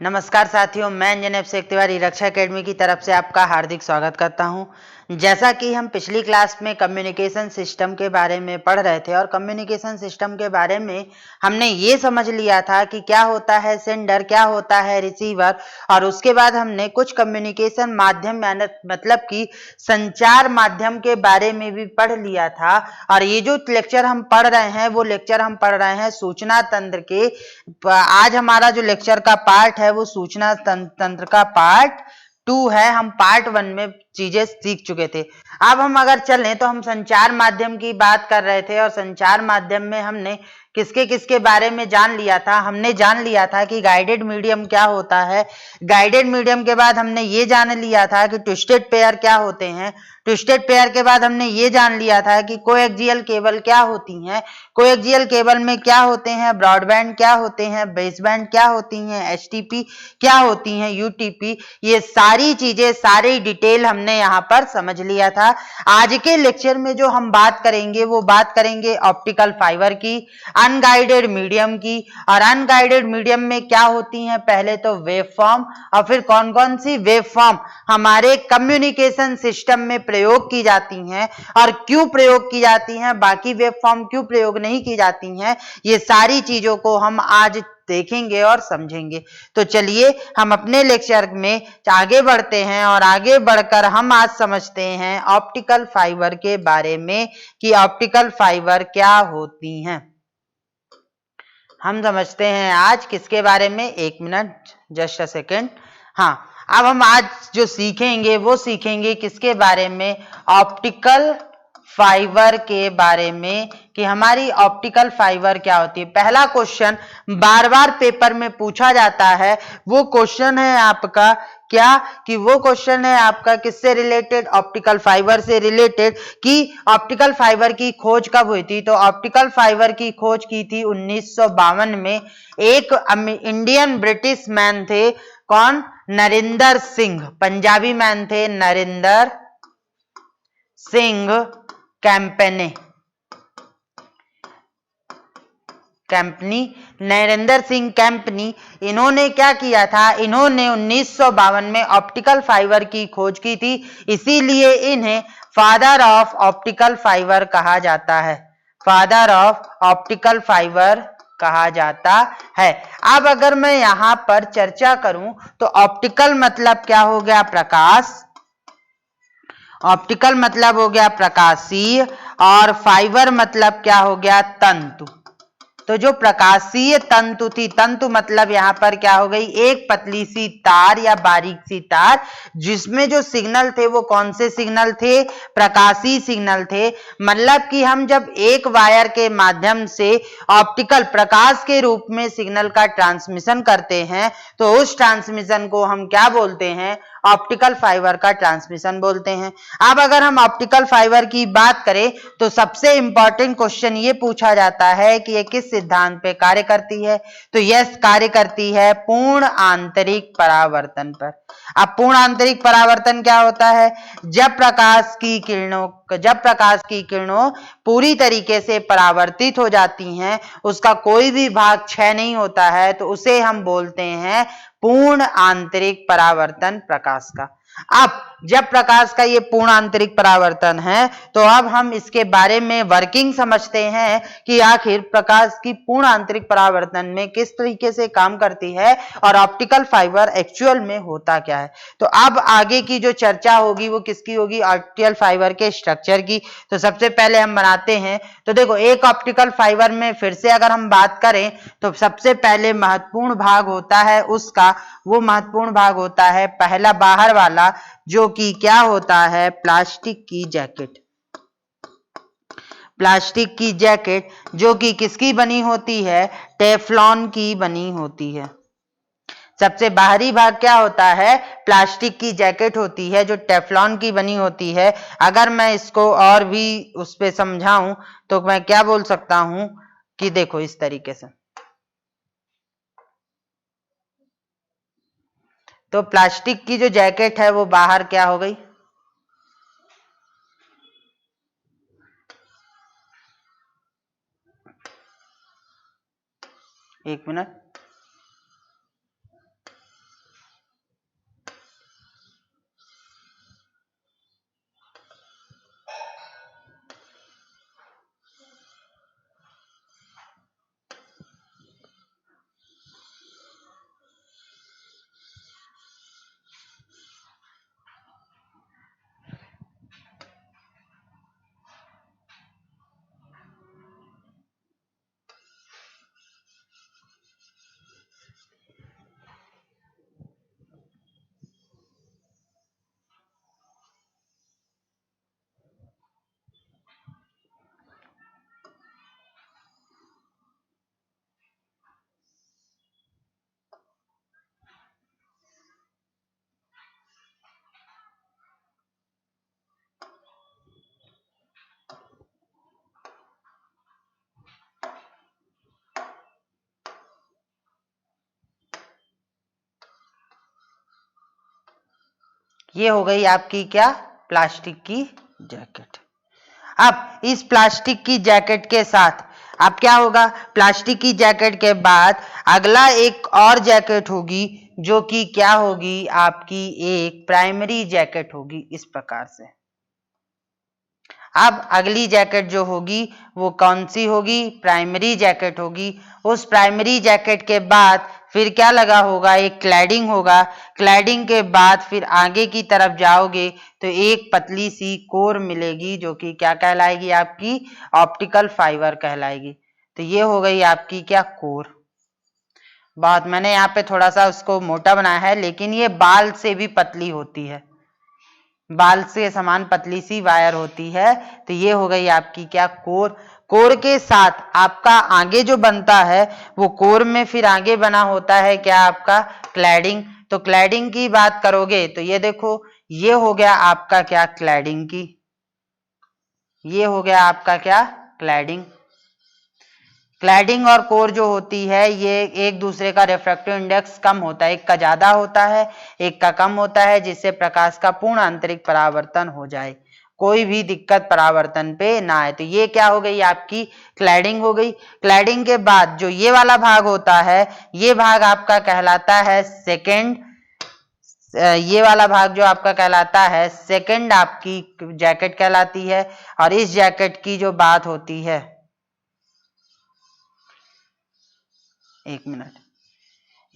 नमस्कार साथियों, मैं इंजीनियर शेख तिवारी रक्षा एकेडमी की तरफ से आपका हार्दिक स्वागत करता हूं। जैसा कि हम पिछली क्लास में कम्युनिकेशन सिस्टम के बारे में पढ़ रहे थे और कम्युनिकेशन सिस्टम के बारे में हमने ये समझ लिया था कि क्या होता है सेंडर, क्या होता है रिसीवर, और उसके बाद हमने कुछ कम्युनिकेशन माध्यम मतलब कि संचार माध्यम के बारे में भी पढ़ लिया था। और ये जो लेक्चर हम पढ़ रहे हैं वो लेक्चर हम पढ़ रहे हैं सूचना तंत्र के। आज हमारा जो लेक्चर का पार्ट है वो सूचना तंत्र का पार्ट 2 है। हम पार्ट 1 में चीजें सीख चुके थे। अब हम अगर चलें तो हम संचार माध्यम की बात कर रहे थे और संचार माध्यम में हमने किसके किसके बारे में जान लिया था। हमने जान लिया था कि गाइडेड मीडियम क्या होता है। गाइडेड मीडियम के बाद हमने ये जान लिया था कि ट्विस्टेड पेयर क्या होते हैं। ट्विस्टेड पेयर के बाद हमने ये जान लिया था कि कोएक्सियल केबल क्या होती हैं। कोएक्सियल केबल में क्या होते हैं, ब्रॉडबैंड क्या होते हैं, बेसबैंड क्या होती हैं, एचटीपी क्या होती हैं, यूटीपी, ये सारी चीजें सारी डिटेल हमने यहाँ पर समझ लिया था। आज के लेक्चर में जो हम बात करेंगे वो बात करेंगे ऑप्टिकल फाइबर की, अनगाइडेड मीडियम की। और अनगाइडेड मीडियम में क्या होती हैं, पहले तो वेव फॉर्म, और फिर कौन कौन सी वेव फॉर्म हमारे कम्युनिकेशन सिस्टम में प्रयोग की जाती हैं और क्यों प्रयोग की जाती हैं, बाकी वेव फॉर्म क्यों प्रयोग नहीं की जाती हैं, ये सारी चीजों को हम आज देखेंगे और समझेंगे। तो चलिए हम अपने लेक्चर में आगे बढ़ते हैं और आगे बढ़कर हम आज समझते हैं ऑप्टिकल फाइबर के बारे में कि ऑप्टिकल फाइबर क्या होती हैं। हम समझते हैं आज किसके बारे में, एक मिनट, जस्ट अ सेकेंड। हाँ, अब हम आज जो सीखेंगे वो सीखेंगे किसके बारे में, ऑप्टिकल फाइबर के बारे में कि हमारी ऑप्टिकल फाइबर क्या होती है। पहला क्वेश्चन बार बार पेपर में पूछा जाता है, वो क्वेश्चन है आपका क्या, कि वो क्वेश्चन है आपका किससे रिलेटेड, ऑप्टिकल फाइबर से रिलेटेड, कि ऑप्टिकल फाइबर की खोज कब हुई थी। तो ऑप्टिकल फाइबर की खोज की थी 1952 में। एक इंडियन ब्रिटिश मैन थे, कौन, नरिंदर सिंह, पंजाबी मैन थे नरिंदर सिंह कंपनी, नरेंद्र सिंह कंपनी। इन्होंने क्या किया था, इन्होंने 1952 में ऑप्टिकल फाइबर की खोज की थी, इसीलिए इन्हें फादर ऑफ ऑप्टिकल फाइबर कहा जाता है। फादर ऑफ ऑप्टिकल फाइबर कहा जाता है। अब अगर मैं यहां पर चर्चा करूं तो ऑप्टिकल मतलब क्या हो गया, प्रकाश। ऑप्टिकल मतलब हो गया प्रकाशीय, और फाइबर मतलब क्या हो गया, तंतु। तो जो प्रकाशीय तंतु थी, तंतु मतलब यहां पर क्या हो गई, एक पतली सी तार या बारीक सी तार, जिसमें जो सिग्नल थे वो कौन से सिग्नल थे, प्रकाशीय सिग्नल थे। मतलब कि हम जब एक वायर के माध्यम से ऑप्टिकल प्रकाश के रूप में सिग्नल का ट्रांसमिशन करते हैं तो उस ट्रांसमिशन को हम क्या बोलते हैं, ऑप्टिकल फाइबर का ट्रांसमिशन बोलते हैं। अब अगर हम ऑप्टिकल फाइबर की बात करें तो सबसे इंपॉर्टेंट क्वेश्चन ये पूछा जाता है कि ये किस सिद्धांत पे कार्य करती है। तो यस, कार्य करती है पूर्ण आंतरिक परावर्तन पर। अब पूर्ण आंतरिक परावर्तन क्या होता है, जब प्रकाश की किरणों पूरी तरीके से परावर्तित हो जाती हैं, उसका कोई भी भाग क्षय नहीं होता है, तो उसे हम बोलते हैं पूर्ण आंतरिक परावर्तन प्रकाश का। अब जब प्रकाश का ये पूर्ण आंतरिक परावर्तन है तो अब हम इसके बारे में वर्किंग समझते हैं कि आखिर प्रकाश की पूर्ण आंतरिक परावर्तन में किस तरीके से काम करती है और ऑप्टिकल फाइबर एक्चुअल में होता क्या है। तो अब आगे की जो चर्चा होगी वो किसकी होगी, ऑप्टिकल फाइबर के स्ट्रक्चर की। तो सबसे पहले हम बनाते हैं, तो देखो एक ऑप्टिकल फाइबर में फिर से अगर हम बात करें तो सबसे पहले महत्वपूर्ण भाग होता है उसका, वो महत्वपूर्ण भाग होता है पहला बाहर वाला, जो कि क्या होता है, प्लास्टिक की जैकेट। प्लास्टिक की जैकेट जो कि किसकी बनी होती है, टेफ्लॉन की बनी होती है। सबसे बाहरी भाग क्या होता है, प्लास्टिक की जैकेट होती है जो टेफ्लॉन की बनी होती है। अगर मैं इसको और भी उस पे समझाऊं तो मैं क्या बोल सकता हूं कि देखो इस तरीके से, तो प्लास्टिक की जो जैकेट है वो बाहर क्या हो गई, एक मिनट, ये हो गई आपकी क्या, प्लास्टिक की जैकेट। अब इस प्लास्टिक की जैकेट के साथ अब क्या होगा, प्लास्टिक की जैकेट के बाद अगला एक और जैकेट होगी जो कि क्या होगी, आपकी एक प्राइमरी जैकेट होगी इस प्रकार से। अब अगली जैकेट जो होगी वो कौन सी होगी, प्राइमरी जैकेट होगी। उस प्राइमरी जैकेट के बाद फिर क्या लगा होगा, एक क्लैडिंग होगा। क्लैडिंग के बाद फिर आगे की तरफ जाओगे तो एक पतली सी कोर मिलेगी जो कि क्या कहलाएगी, आपकी ऑप्टिकल फाइबर कहलाएगी। तो ये हो गई आपकी क्या, कोर। बहुत मैंने यहाँ पे थोड़ा सा उसको मोटा बनाया है, लेकिन ये बाल से भी पतली होती है, बाल से समान पतली सी वायर होती है। तो ये हो गई आपकी क्या, कोर। कोर के साथ आपका आगे जो बनता है वो कोर में फिर आगे बना होता है क्या, आपका क्लैडिंग। तो क्लैडिंग की बात करोगे तो ये देखो, ये हो गया आपका क्या, क्लैडिंग की, ये हो गया आपका क्या, क्लैडिंग। क्लैडिंग और कोर जो होती है ये एक दूसरे का रिफ्रैक्टिव इंडेक्स कम होता है, एक का ज्यादा होता है एक का कम होता है, जिससे प्रकाश का पूर्ण आंतरिक परावर्तन हो जाए, कोई भी दिक्कत परावर्तन पे ना आए। तो ये क्या हो गई, आपकी क्लैडिंग हो गई। क्लैडिंग के बाद जो ये वाला भाग होता है, ये भाग आपका कहलाता है सेकेंड, ये वाला भाग जो आपका कहलाता है सेकेंड आपकी जैकेट कहलाती है। और इस जैकेट की जो बात होती है, एक मिनट,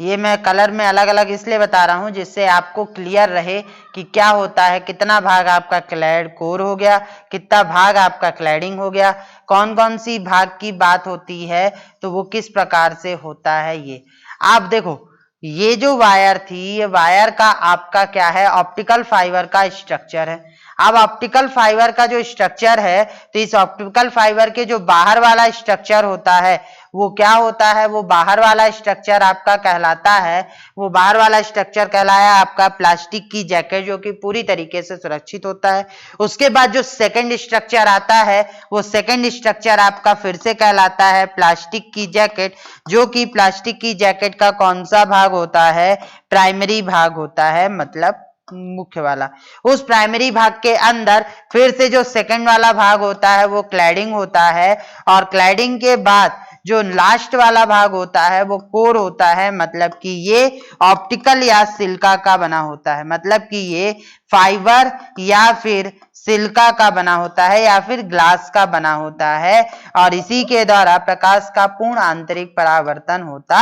ये मैं कलर में अलग अलग इसलिए बता रहा हूं जिससे आपको क्लियर रहे कि क्या होता है, कितना भाग आपका क्लैड कोर हो गया, कितना भाग आपका क्लैडिंग हो गया, कौन कौन सी भाग की बात होती है, तो वो किस प्रकार से होता है। ये आप देखो, ये जो वायर थी, ये वायर का आपका क्या है, ऑप्टिकल फाइबर का स्ट्रक्चर है। अब ऑप्टिकल फाइबर का जो स्ट्रक्चर है, तो इस ऑप्टिकल फाइबर के जो बाहर वाला स्ट्रक्चर होता है वो क्या होता है, वो बाहर वाला स्ट्रक्चर आपका कहलाता है, वो बाहर वाला स्ट्रक्चर कहलाया आपका प्लास्टिक की जैकेट, जो कि पूरी तरीके से सुरक्षित होता है। उसके बाद जो सेकंड स्ट्रक्चर आता है, वो सेकंड स्ट्रक्चर आपका फिर से कहलाता है प्लास्टिक की जैकेट, जो कि प्लास्टिक की जैकेट का कौन सा भाग होता है, प्राइमरी भाग होता है, मतलब मुख्य वाला। उस प्राइमरी भाग के अंदर फिर से जो सेकंड वाला भाग होता है वो क्लैडिंग होता है, और क्लैडिंग के बाद जो लास्ट वाला भाग होता है वो कोर होता है, मतलब कि ये ऑप्टिकल या सिलिका का बना होता है, मतलब कि ये फाइबर या फिर सिलिका का बना होता है या फिर ग्लास का बना होता है, और इसी के द्वारा प्रकाश का पूर्ण आंतरिक परावर्तन होता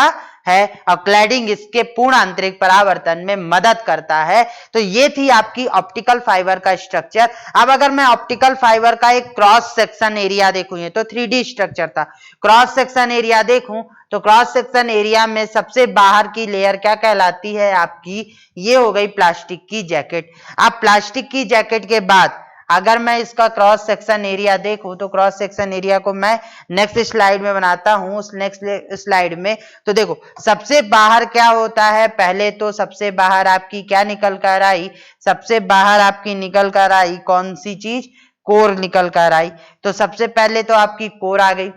है, और क्लैडिंग इसके पूर्ण आंतरिक परावर्तन में मदद करता है। तो ये थी आपकी ऑप्टिकल फाइबर का स्ट्रक्चर। अब अगर मैं ऑप्टिकल फाइबर का एक क्रॉस सेक्शन एरिया देखूं, ये तो 3D स्ट्रक्चर था, क्रॉस सेक्शन एरिया देखूं तो क्रॉस सेक्शन एरिया में सबसे बाहर की लेयर क्या कहलाती है, आपकी ये हो गई प्लास्टिक की जैकेट। अब प्लास्टिक की जैकेट के बाद अगर मैं इसका क्रॉस सेक्शन एरिया देखूं तो क्रॉस सेक्शन एरिया को मैं नेक्स्ट स्लाइड में बनाता हूं, उस नेक्स्ट स्लाइड में। तो देखो सबसे बाहर क्या होता है, पहले तो सबसे बाहर आपकी क्या निकल कर आई, सबसे बाहर आपकी निकल कर आई कौन सी चीज, कोर निकल कर आई। तो सबसे पहले तो आपकी कोर आ गई,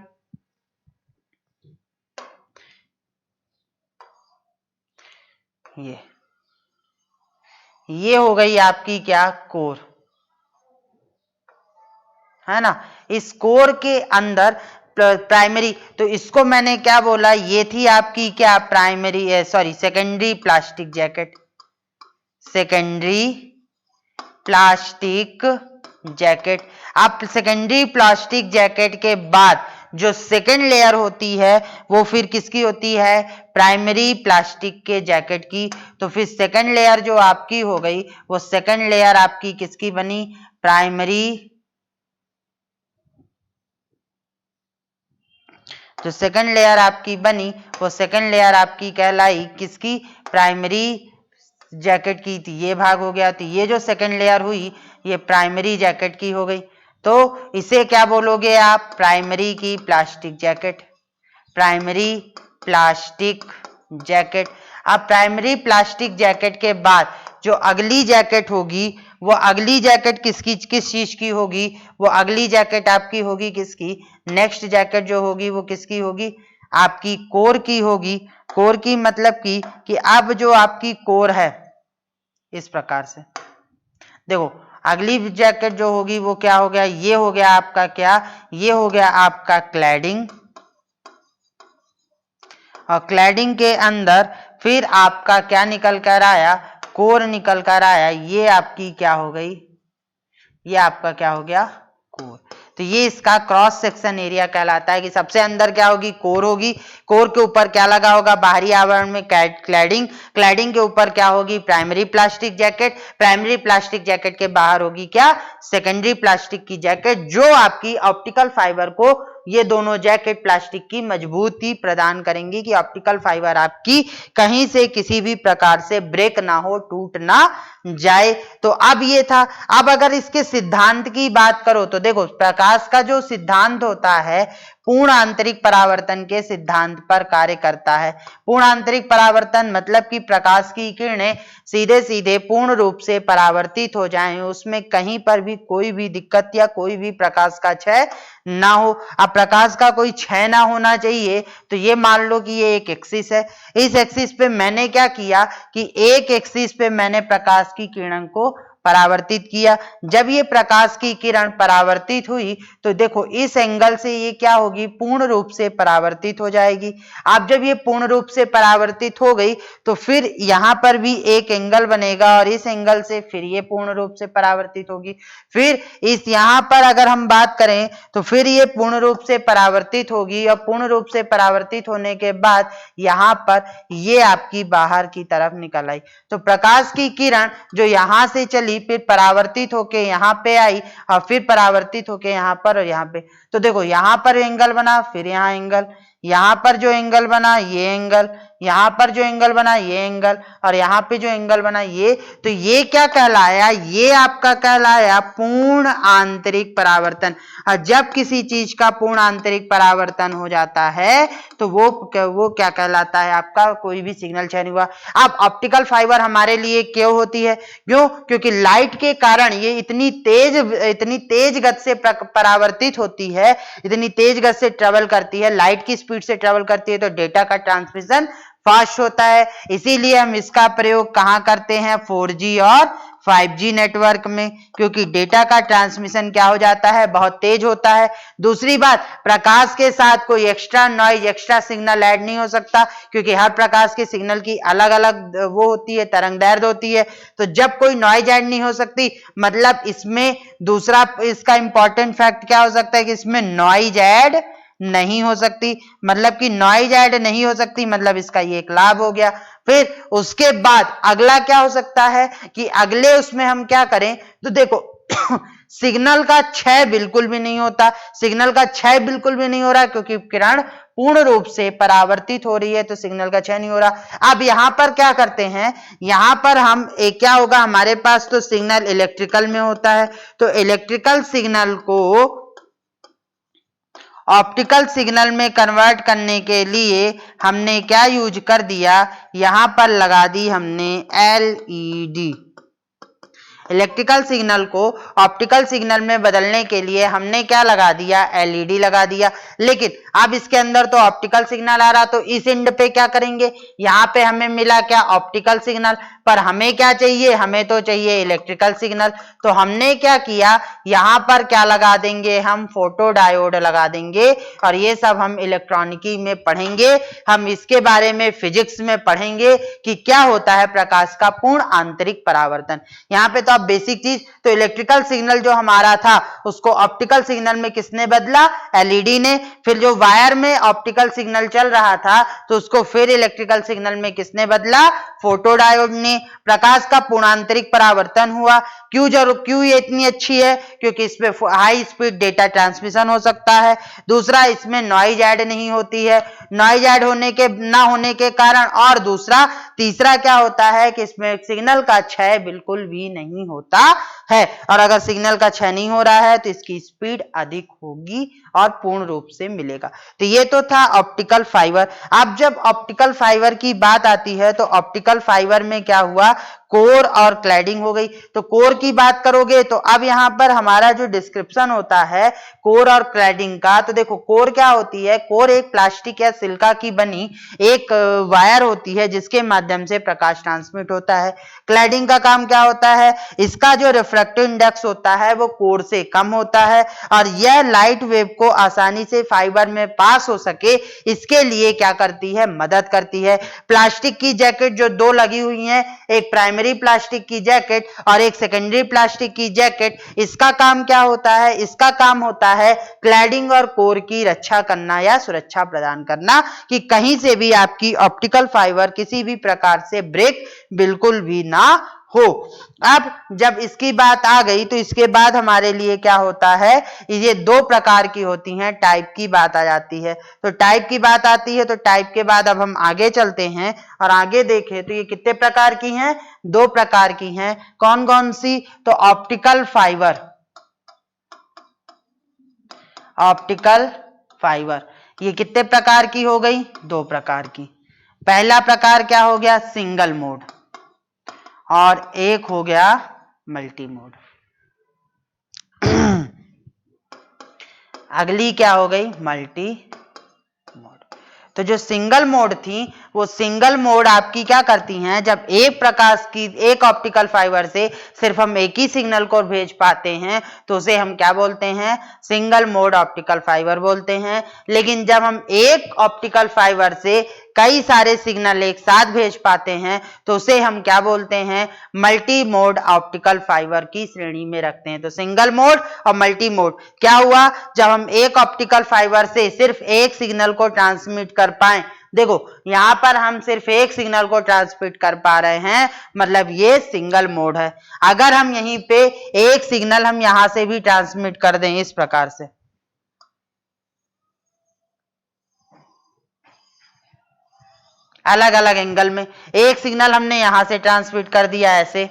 ये हो गई आपकी क्या, कोर, है ना। इस कोर के अंदर प्राइमरी, तो इसको मैंने क्या बोला, ये थी आपकी क्या, primary sorry secondary plastic jacket, secondary plastic jacket. अब सेकेंडरी प्लास्टिक जैकेट के बाद जो सेकेंड लेयर होती है वो फिर किसकी होती है, प्राइमरी प्लास्टिक के जैकेट की। तो फिर सेकेंड लेयर जो आपकी हो गई वो सेकेंड लेयर आपकी किसकी बनी, प्राइमरी, जो सेकंड लेयर आपकी बनी वो सेकंड लेयर आपकी कहलाई किसकी, प्राइमरी जैकेट की थी, ये भाग हो गया। तो ये जो सेकंड लेयर हुई ये प्राइमरी जैकेट की हो गई, तो इसे क्या बोलोगे आप, प्राइमरी की plastic jacket, primary plastic jacket. अब प्राइमरी प्लास्टिक जैकेट के बाद जो अगली जैकेट होगी वो अगली जैकेट किसकी, किस चीज की होगी, वो अगली जैकेट आपकी होगी किसकी, नेक्स्ट जैकेट जो होगी वो किसकी होगी, आपकी कोर की होगी। कोर की मतलब कि अब जो आपकी कोर है इस प्रकार से, देखो अगली जैकेट जो होगी वो क्या हो गया, ये हो गया आपका क्या, ये हो गया आपका क्लैडिंग, और क्लैडिंग के अंदर फिर आपका क्या निकल कर आया, कोर निकल कर आया, ये आपकी क्या हो गई, ये आपका क्या हो गया, कोर। तो ये इसका क्रॉस सेक्शन एरिया कहलाता है कि सबसे अंदर क्या होगी, कोर होगी, कोर के ऊपर क्या लगा होगा, बाहरी आवरण में क्लैडिंग, क्लैडिंग के ऊपर क्या होगी, primary plastic jacket, primary plastic jacket के बाहर होगी क्या, सेकेंडरी प्लास्टिक की जैकेट, जो आपकी ऑप्टिकल फाइबर को, ये दोनों जैकेट प्लास्टिक की मजबूती प्रदान करेंगी कि ऑप्टिकल फाइबर आपकी कहीं से किसी भी प्रकार से ब्रेक ना हो, टूट ना जाए। तो अब ये था। अब अगर इसके सिद्धांत की बात करो तो देखो प्रकाश का जो सिद्धांत होता है पूर्ण आंतरिक परावर्तन के सिद्धांत पर कार्य करता है। पूर्ण आंतरिक परावर्तन मतलब कि प्रकाश की किरणें सीधे सीधे पूर्ण रूप से परावर्तित हो जाएं, उसमें कहीं पर भी कोई भी दिक्कत या कोई भी प्रकाश का क्षय ना हो। अब प्रकाश का कोई क्षय ना होना चाहिए, तो ये मान लो कि ये एक एक्सिस है, इस एक्सिस पे मैंने क्या किया कि एक एक्सिस पे मैंने प्रकाश की किरण को परावर्तित किया। जब ये प्रकाश की किरण परावर्तित हुई तो देखो इस एंगल से ये क्या होगी, पूर्ण रूप से परावर्तित हो जाएगी। अब जब ये पूर्ण रूप से परावर्तित हो गई तो फिर यहाँ पर भी एक एंगल बनेगा और इस एंगल से फिर ये पूर्ण रूप से परावर्तित होगी। फिर इस यहाँ पर अगर हम बात करें तो फिर ये पूर्ण रूप से परावर्तित होगी और पूर्ण रूप से परावर्तित होने के बाद यहाँ पर ये आपकी बाहर की तरफ निकल आई। तो प्रकाश की किरण जो यहाँ से चली फिर परावर्तित होके यहाँ पे आई और फिर परावर्तित होके यहाँ पर और यहाँ पे। तो देखो यहाँ पर एंगल बना, फिर यहाँ एंगल, यहाँ पर जो एंगल बना ये एंगल, यहाँ पर जो एंगल बना ये एंगल, और यहाँ पे जो एंगल बना ये। तो ये क्या कहलाया, ये आपका कहलाया पूर्ण आंतरिक परावर्तन। और जब किसी चीज का पूर्ण आंतरिक परावर्तन हो जाता है तो वो क्या कहलाता है, आपका कोई भी सिग्नल क्षय नहीं हुआ। अब ऑप्टिकल फाइबर हमारे लिए क्यों होती है, क्यों, क्योंकि लाइट के कारण ये इतनी तेज गति से परावर्तित होती है, इतनी तेज गति से ट्रेवल करती है, लाइट की स्पीड से ट्रेवल करती है, तो डेटा का ट्रांसमिशन फास्ट होता है। इसीलिए हम इसका प्रयोग कहां करते हैं, 4G और 5G नेटवर्क में, क्योंकि डेटा का ट्रांसमिशन क्या हो जाता है, बहुत तेज होता है। दूसरी बात, प्रकाश के साथ कोई extra noise, extra signal add नहीं हो सकता, क्योंकि हर प्रकाश के सिग्नल की अलग अलग वो होती है, तरंग दैर्ध्य होती है। तो जब कोई नॉइज ऐड नहीं हो सकती, मतलब इसमें दूसरा इसका इंपॉर्टेंट फैक्ट क्या हो सकता है कि इसमें नॉइज ऐड नहीं हो सकती, मतलब कि नॉइज ऐड नहीं हो सकती, मतलब इसका ये एक लाभ हो गया। फिर उसके बाद अगला क्या हो सकता है कि अगले उसमें हम क्या करें, तो देखो सिग्नल का क्षय बिल्कुल भी नहीं होता, सिग्नल का क्षय बिल्कुल भी नहीं हो रहा, क्योंकि किरण पूर्ण रूप से परावर्तित हो रही है, तो सिग्नल का क्षय नहीं हो रहा। अब यहां पर क्या करते हैं, यहां पर हम क्या होगा, हमारे पास तो सिग्नल इलेक्ट्रिकल में होता है, तो इलेक्ट्रिकल सिग्नल को ऑप्टिकल सिग्नल में कन्वर्ट करने के लिए हमने क्या यूज कर दिया, यहां पर लगा दी हमने एलईडी। इलेक्ट्रिकल सिग्नल को ऑप्टिकल सिग्नल में बदलने के लिए हमने क्या लगा दिया, एलईडी लगा दिया। लेकिन अब इसके अंदर तो ऑप्टिकल सिग्नल आ रहा, तो इस एंड पे क्या करेंगे, यहाँ पे हमें मिला क्या, ऑप्टिकल सिग्नल, पर हमें क्या चाहिए, हमें तो चाहिए इलेक्ट्रिकल सिग्नल। तो हमने क्या किया, यहाँ पर क्या लगा देंगे, हम फोटो डायोड लगा देंगे, और ये सब हम इलेक्ट्रॉनिकी में पढ़ेंगे, हम इसके बारे में फिजिक्स में पढ़ेंगे कि क्या होता है प्रकाश का पूर्ण आंतरिक परावर्तन। यहाँ पे तो बेसिक चीज, तो इलेक्ट्रिकल सिग्नल जो हमारा था उसको ऑप्टिकल सिग्नल में किसने बदला, एलईडी ने। फिर जो वायर में ऑप्टिकल सिग्नल चल रहा था तो उसको फिर इलेक्ट्रिकल सिग्नल में किसने बदला, फोटोडायोड ने। प्रकाश का पूर्णांतरिक परावर्तन हुआ। क्यों ये इतनी अच्छी है, क्योंकि इसमें हाई स्पीड डेटा ट्रांसमिशन हो सकता है। दूसरा, इसमें नॉइज ऐड नहीं होती है, नॉइज ऐड ना होने के कारण, और दूसरा तीसरा क्या होता है कि इसमें सिग्नल का क्षय बिल्कुल भी नहीं होता है, और अगर सिग्नल का क्षय नहीं हो रहा है तो इसकी स्पीड अधिक होगी और पूर्ण रूप से मिलेगा। तो ये तो था ऑप्टिकल फाइबर। अब जब ऑप्टिकल फाइबर की बात आती है तो ऑप्टिकल फाइबर में क्या हुआ, कोर और क्लैडिंग हो गई। तो कोर की बात करोगे तो अब यहाँ पर हमारा जो डिस्क्रिप्शन होता है कोर और क्लैडिंग का, तो देखो कोर क्या होती है, कोर एक प्लास्टिक या सिलिका की बनी एक वायर होती है जिसके माध्यम से प्रकाश ट्रांसमिट होता है। क्लैडिंग का काम क्या होता है, इसका जो रिफ्रैक्टिव इंडेक्स होता है वो कोर से कम होता है और यह लाइट वेव को आसानी से फाइबर में पास हो सके इसके लिए क्या करती है, मदद करती है। प्लास्टिक की जैकेट जो दो लगी हुई हैं, एक प्राइमरी प्लास्टिक की जैकेट और एक सेकेंडरी प्लास्टिक की जैकेट, इसका काम क्या होता है, इसका काम होता है क्लैडिंग और कोर की रक्षा करना या सुरक्षा प्रदान करना कि कहीं से भी आपकी ऑप्टिकल फाइबर किसी भी प्रकार से ब्रेक बिल्कुल भी ना हो। अब जब इसकी बात आ गई तो इसके बाद हमारे लिए क्या होता है, ये दो प्रकार की होती हैं, टाइप की बात आ जाती है। तो टाइप की बात आती है तो टाइप के बाद अब हम आगे चलते हैं और आगे देखें तो ये कितने प्रकार की हैं, दो प्रकार की हैं। कौन कौन सी, तो ऑप्टिकल फाइबर, ऑप्टिकल फाइबर ये कितने प्रकार की हो गई, दो प्रकार की। पहला प्रकार क्या हो गया, सिंगल मोड और एक हो गया मल्टी मोड। अगली क्या हो गई, मल्टी मोड। तो जो सिंगल मोड थी वो सिंगल मोड आपकी क्या करती हैं, जब एक प्रकाश की एक ऑप्टिकल फाइबर से सिर्फ हम एक ही सिग्नल को भेज पाते हैं तो उसे हम क्या बोलते हैं, सिंगल मोड ऑप्टिकल फाइबर बोलते हैं। लेकिन जब हम एक ऑप्टिकल फाइबर से कई सारे सिग्नल एक साथ भेज पाते हैं तो उसे हम क्या बोलते हैं, मल्टी मोड ऑप्टिकल फाइबर की श्रेणी में रखते हैं। तो सिंगल मोड और मल्टी मोड क्या हुआ, जब हम एक ऑप्टिकल फाइबर से सिर्फ एक सिग्नल को ट्रांसमिट कर पाए, देखो यहां पर हम सिर्फ एक सिग्नल को ट्रांसमिट कर पा रहे हैं, मतलब ये सिंगल मोड है। अगर हम यहीं पे एक सिग्नल हम यहां से भी ट्रांसमिट कर दें इस प्रकार से, अलग अलग एंगल में, एक सिग्नल हमने यहां से ट्रांसमिट कर दिया ऐसे,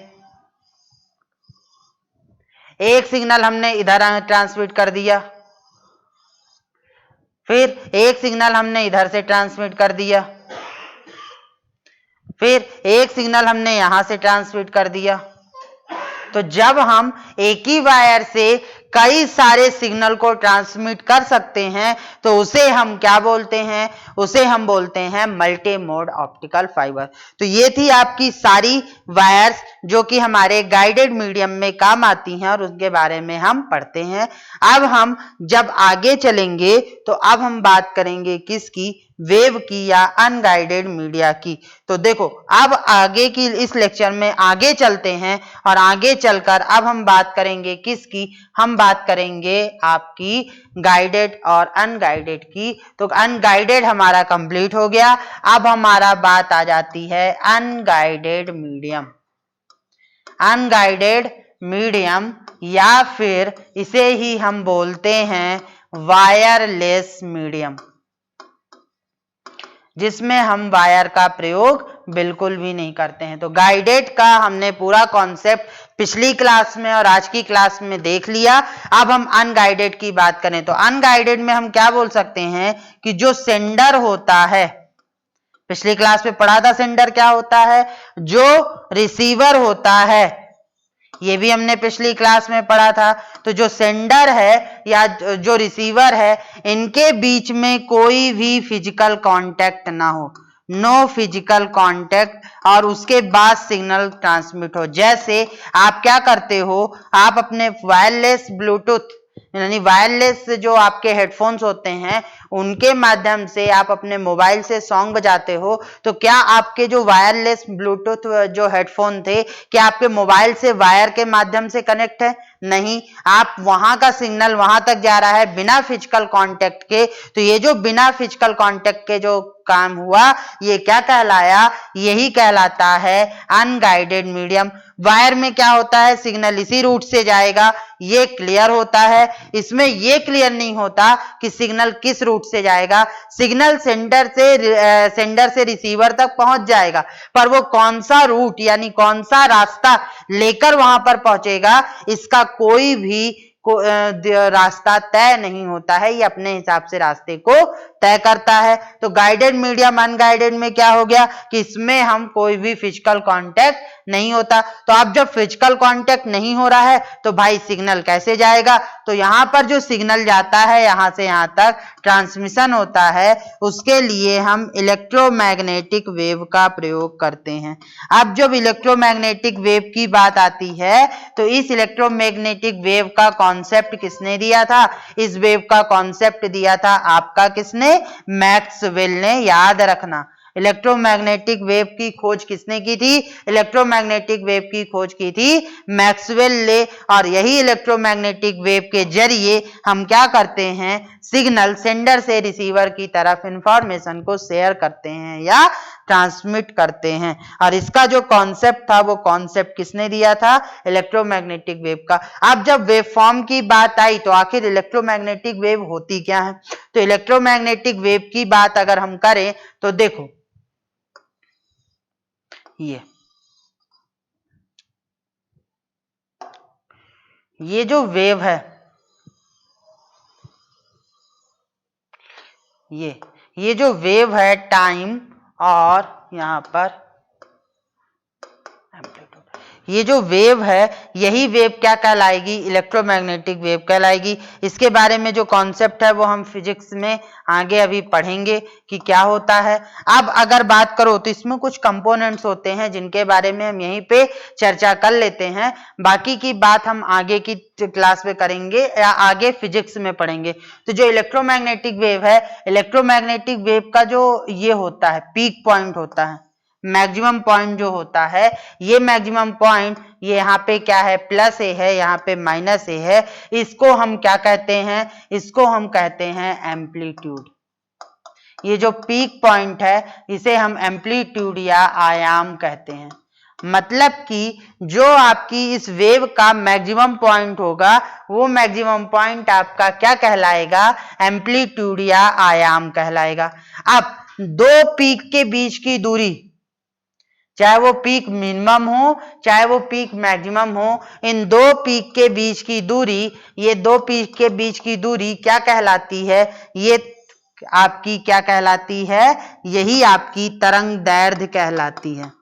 एक सिग्नल हमने इधर ट्रांसमिट कर दिया, फिर एक सिग्नल हमने इधर से ट्रांसमिट कर दिया, फिर एक सिग्नल हमने यहां से ट्रांसमिट कर दिया। तो जब हम एक ही वायर से कई सारे सिग्नल को ट्रांसमिट कर सकते हैं तो उसे हम क्या बोलते हैं, उसे हम बोलते हैं मल्टी मोड ऑप्टिकल फाइबर। तो ये थी आपकी सारी वायर्स जो कि हमारे गाइडेड मीडियम में काम आती हैं और उसके बारे में हम पढ़ते हैं। अब हम जब आगे चलेंगे तो अब हम बात करेंगे किसकी, वेव की या अनगाइडेड मीडिया की। तो देखो अब आगे की इस लेक्चर में आगे चलते हैं और आगे चलकर अब हम बात करेंगे किसकी, हम बात करेंगे आपकी गाइडेड और अनगाइडेड की। तो अनगाइडेड हमारा कंप्लीट हो गया, अब हमारा बात आ जाती है अनगाइडेड मीडियम। अनगाइडेड मीडियम या फिर इसे ही हम बोलते हैं वायरलेस मीडियम, जिसमें हम वायर का प्रयोग बिल्कुल भी नहीं करते हैं। तो गाइडेड का हमने पूरा कॉन्सेप्ट पिछली क्लास में और आज की क्लास में देख लिया। अब हम अनगाइडेड की बात करें तो अनगाइडेड में हम क्या बोल सकते हैं कि जो सेंडर होता है, पिछली क्लास में पढ़ा था सेंडर क्या होता है, जो रिसीवर होता है, ये भी हमने पिछली क्लास में पढ़ा था। तो जो सेंडर है या जो रिसीवर है, इनके बीच में कोई भी फिजिकल कांटेक्ट ना हो, नो फिजिकल कांटेक्ट, और उसके बाद सिग्नल ट्रांसमिट हो। जैसे आप क्या करते हो, आप अपने वायरलेस ब्लूटूथ यानी वायरलेस जो आपके हेडफोन्स होते हैं उनके माध्यम से आप अपने मोबाइल से सॉन्ग बजाते हो, तो क्या आपके जो वायरलेस ब्लूटूथ जो हेडफोन थे क्या आपके मोबाइल से वायर के माध्यम से कनेक्ट है? नहीं, आप वहां का सिग्नल वहां तक जा रहा है बिना फिजिकल कांटेक्ट के। तो ये जो बिना फिजिकल कांटेक्ट के जो काम हुआ ये क्या कहलाया, यही कहलाता है अनगाइडेड मीडियम। वायर में क्या होता है, सिग्नल इसी रूट से जाएगा, ये क्लियर होता है। इसमें ये क्लियर नहीं होता कि सिग्नल किस रूट से जाएगा। सिग्नल सेंडर से रिसीवर तक पहुंच जाएगा, पर वो कौन सा रूट यानी कौन सा रास्ता लेकर वहां पर पहुंचेगा इसका रास्ता तय नहीं होता है, ये अपने हिसाब से रास्ते को तय करता है। तो गाइडेड मीडियम अनगाइडेड में क्या हो गया कि इसमें हम कोई भी फिजिकल कांटेक्ट नहीं होता। तो अब जब फिजिकल कांटेक्ट नहीं हो रहा है तो भाई सिग्नल कैसे जाएगा, तो यहां पर जो सिग्नल जाता है यहां से यहां तक ट्रांसमिशन होता है, उसके लिए हम इलेक्ट्रोमैग्नेटिक वेव का प्रयोग करते हैं। अब जब इलेक्ट्रोमैग्नेटिक वेव की बात आती है तो इस इलेक्ट्रोमैग्नेटिक वेव का कॉन्सेप्ट किसने दिया था, इस वेव का कॉन्सेप्ट दिया था आपका किसने, मैक्सवेल ने। याद रखना इलेक्ट्रोमैग्नेटिक वेव की खोज किसने की थी, इलेक्ट्रोमैग्नेटिक वेव की खोज की थी मैक्सवेल ने। और यही इलेक्ट्रोमैग्नेटिक वेव के जरिए हम क्या करते हैं, सिग्नल सेंडर से रिसीवर की तरफ इंफॉर्मेशन को शेयर करते हैं या ट्रांसमिट करते हैं। और इसका जो कॉन्सेप्ट था वो कॉन्सेप्ट किसने दिया था, इलेक्ट्रोमैग्नेटिक वेव का। अब जब वेव फॉर्म की बात आई तो आखिर इलेक्ट्रोमैग्नेटिक वेव होती क्या है, तो इलेक्ट्रोमैग्नेटिक वेव की बात अगर हम करें तो देखो ये जो वेव है, ये जो वेव है टाइम और यहां पर ये जो वेव है यही वेव क्या कहलाएगी, इलेक्ट्रोमैग्नेटिक वेव कहलाएगी। इसके बारे में जो कॉन्सेप्ट है वो हम फिजिक्स में आगे अभी पढ़ेंगे कि क्या होता है। अब अगर बात करो तो इसमें कुछ कंपोनेंट्स होते हैं जिनके बारे में हम यहीं पे चर्चा कर लेते हैं, बाकी की बात हम आगे की क्लास में करेंगे या आगे फिजिक्स में पढ़ेंगे। तो जो इलेक्ट्रोमैग्नेटिक वेव है, इलेक्ट्रोमैग्नेटिक वेव का जो ये होता है पीक पॉइंट होता है, मैक्सिमम पॉइंट जो होता है, ये मैक्सिमम पॉइंट ये यहाँ पे क्या है, प्लस ए है, यहाँ पे माइनस ए है, इसको हम क्या कहते हैं, इसको हम कहते हैं एम्पलीट्यूड। ये जो पीक पॉइंट है इसे हम एम्पलीट्यूड या आयाम कहते हैं। मतलब कि जो आपकी इस वेव का मैक्सिमम पॉइंट होगा वो मैक्सिमम पॉइंट आपका क्या कहलाएगा, एम्पलीट्यूड या आयाम कहलाएगा। अब दो पीक के बीच की दूरी, चाहे वो पीक मिनिमम हो चाहे वो पीक मैक्सिमम हो, इन दो पीक के बीच की दूरी, ये दो पीक के बीच की दूरी क्या कहलाती है, ये आपकी क्या कहलाती है, यही आपकी तरंग दैर्ध्य कहलाती है।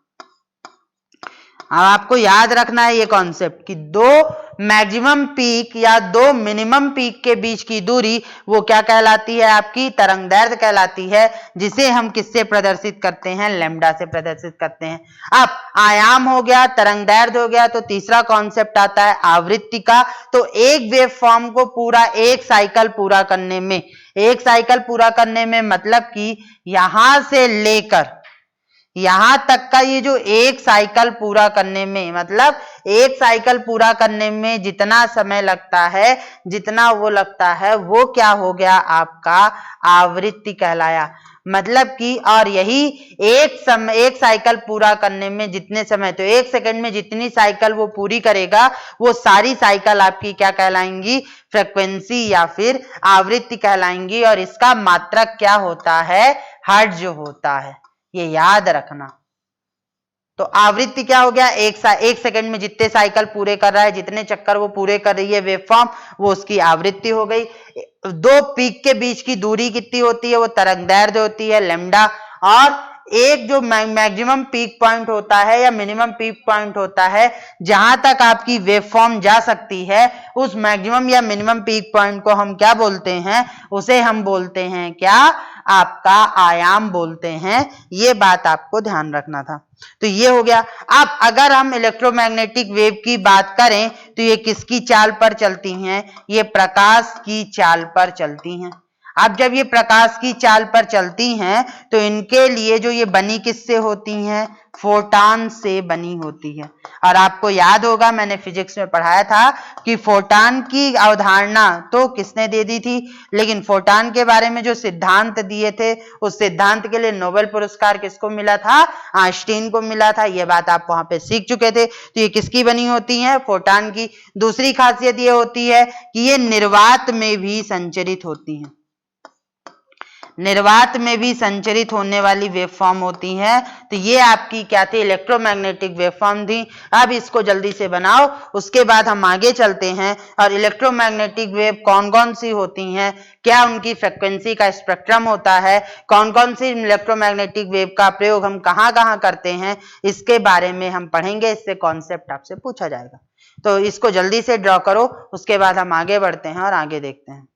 अब आपको याद रखना है ये कॉन्सेप्ट कि दो मैक्सिमम पीक या दो मिनिमम पीक के बीच की दूरी वो क्या कहलाती है, आपकी तरंग दैर्ध्य कहलाती है, जिसे हम किससे प्रदर्शित करते हैं, लैम्डा से प्रदर्शित करते हैं। अब आयाम हो गया, तरंग दैर्ध्य हो गया, तो तीसरा कॉन्सेप्ट आता है आवृत्ति का। तो एक वेव फॉर्म को पूरा एक साइकिल पूरा करने में, एक साइकिल पूरा करने में मतलब कि यहां से लेकर यहां तक का ये जो एक साइकिल पूरा करने में, मतलब एक साइकिल पूरा करने में जितना समय लगता है, जितना वो लगता है, वो क्या हो गया आपका आवृत्ति कहलाया। मतलब कि और यही एक साइकिल पूरा करने में जितने समय, तो एक सेकंड में जितनी साइकिल वो पूरी करेगा वो सारी साइकिल आपकी क्या कहलाएंगी, फ्रीक्वेंसी या फिर आवृत्ति कहलाएंगी। और इसका मात्रक क्या होता है, हर्ट्ज होता है, ये याद रखना। तो आवृत्ति क्या हो गया, एक सेकंड में जितने साइकिल पूरे कर रहा है, जितने चक्कर वो पूरे कर रही है वेवफॉर्म, वो उसकी आवृत्ति हो गई। दो पीक के बीच की दूरी कितनी होती है, वो तरंग दैर्ध्य होती है लैम्डा। और एक जो मैक्सिमम पीक पॉइंट होता है या मिनिमम पीक पॉइंट होता है, जहां तक आपकी वेवफॉर्म जा सकती है, उस मैक्सिमम या मिनिमम पीक पॉइंट को हम क्या बोलते हैं, उसे हम बोलते हैं क्या, आपका आयाम बोलते हैं। ये बात आपको ध्यान रखना था। तो ये हो गया। अब अगर हम इलेक्ट्रोमैग्नेटिक वेव की बात करें तो ये किसकी चाल पर चलती हैं, ये प्रकाश की चाल पर चलती हैं। अब जब ये प्रकाश की चाल पर चलती हैं तो इनके लिए जो ये बनी किससे होती हैं, फोटान से बनी होती है। और आपको याद होगा मैंने फिजिक्स में पढ़ाया था कि फोटान की अवधारणा तो किसने दे दी थी, लेकिन फोटान के बारे में जो सिद्धांत दिए थे उस सिद्धांत के लिए नोबेल पुरस्कार किसको मिला था, आइंस्टीन को मिला था। ये बात आप वहां पे सीख चुके थे। तो ये किसकी बनी होती है, फोटान की। दूसरी खासियत ये होती है कि ये निर्वात में भी संचरित होती है। निर्वात में भी संचरित होने वाली वेवफॉर्म होती है। तो ये आपकी क्या थी, इलेक्ट्रोमैग्नेटिक वेवफॉर्म थी। अब इसको जल्दी से बनाओ, उसके बाद हम आगे चलते हैं और इलेक्ट्रोमैग्नेटिक वेव कौन कौन सी होती हैं, क्या उनकी फ्रिक्वेंसी का स्पेक्ट्रम होता है, कौन कौन सी इलेक्ट्रोमैग्नेटिक वेव का प्रयोग हम कहाँ कहाँ करते हैं, इसके बारे में हम पढ़ेंगे। इससे कॉन्सेप्ट आपसे पूछा जाएगा। तो इसको जल्दी से ड्रॉ करो, उसके बाद हम आगे बढ़ते हैं और आगे देखते हैं।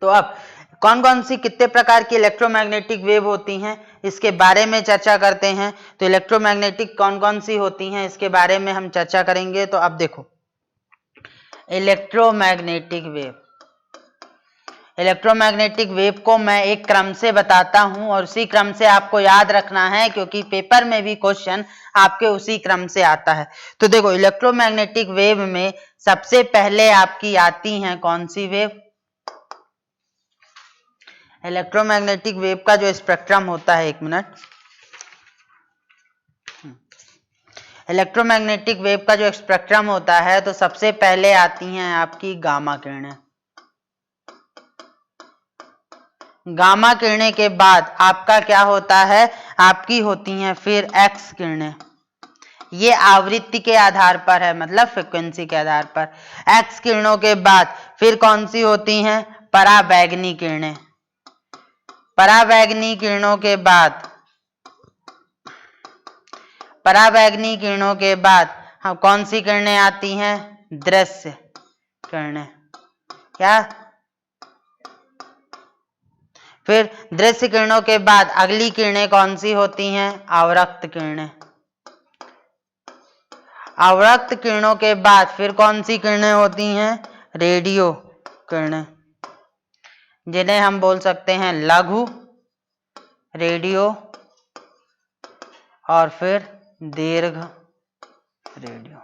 तो अब कौन कौन सी कितने प्रकार की इलेक्ट्रोमैग्नेटिक वेव होती हैं, इसके बारे में चर्चा करते हैं। तो इलेक्ट्रोमैग्नेटिक कौन कौन सी होती हैं, इसके बारे में हम चर्चा करेंगे। तो अब देखो, इलेक्ट्रोमैग्नेटिक वेव को मैं एक क्रम से बताता हूं और उसी क्रम से आपको याद रखना है, क्योंकि पेपर में भी क्वेश्चन आपके उसी क्रम से आता है। तो देखो, इलेक्ट्रोमैग्नेटिक वेव में सबसे पहले आपकी आती हैं कौन सी वेव, इलेक्ट्रोमैग्नेटिक वेव का जो स्पेक्ट्रम होता है, एक मिनट, इलेक्ट्रोमैग्नेटिक वेव का जो स्पेक्ट्रम होता है, तो सबसे पहले आती हैं आपकी गामा किरणें। गामा किरणें के बाद आपका क्या होता है, आपकी होती हैं फिर एक्स किरणें। ये आवृत्ति के आधार पर है, मतलब फ्रिक्वेंसी के आधार पर। एक्स किरणों के बाद फिर कौन सी होती हैं, पराबैंगनी किरणें। पराबैंगनी किरणों के बाद हम कौन सी किरणें आती हैं, दृश्य किरणें। क्या, फिर दृश्य किरणों के बाद अगली किरणें कौन सी होती हैं, अवरक्त किरणें। अवरक्त किरणों के बाद फिर कौन सी किरणें होती हैं, रेडियो किरणें, जिन्हें हम बोल सकते हैं लघु रेडियो और फिर दीर्घ रेडियो।